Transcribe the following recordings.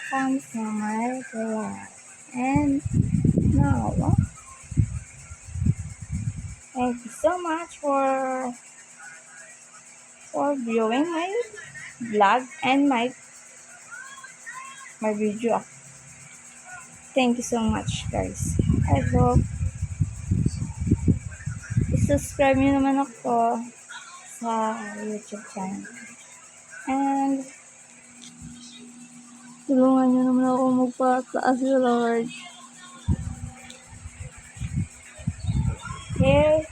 welcome to my vlog. And now, thank you so much for viewing my vlog and my video. Thank you so much, guys. I hope subscribe nyo naman ako sa YouTube channel. And tulungan nyo naman ako magpataas sa Lord. Here,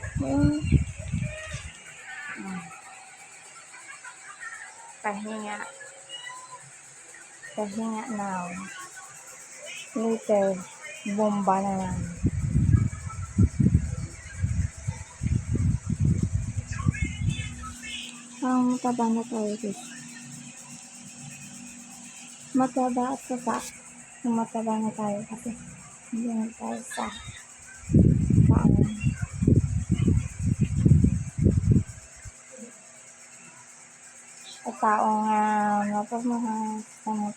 pahinga now. Later, bomba na lang. Mataba na tayo guys. Mataba at sasa. Mataba na tayo kasi hindi na tayo sa paano. Sa taong mapamahal sa mga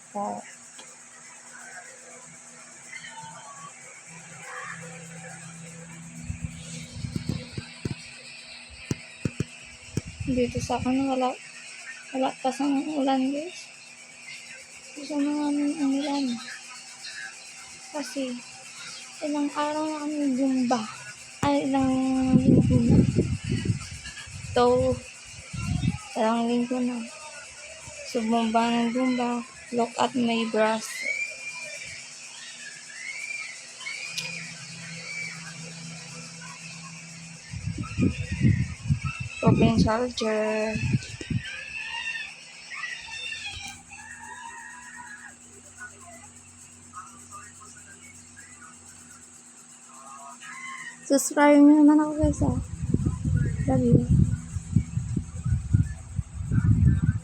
dito sa akin wala pa sa ulan guys. Gusto naman ang ulan kasi ilang araw na kami gumba ilang linggo na ilang linggo na so bumba ng gumba. Look at my brush. Open charger. Subscribe nyo naman ako guys. Love you.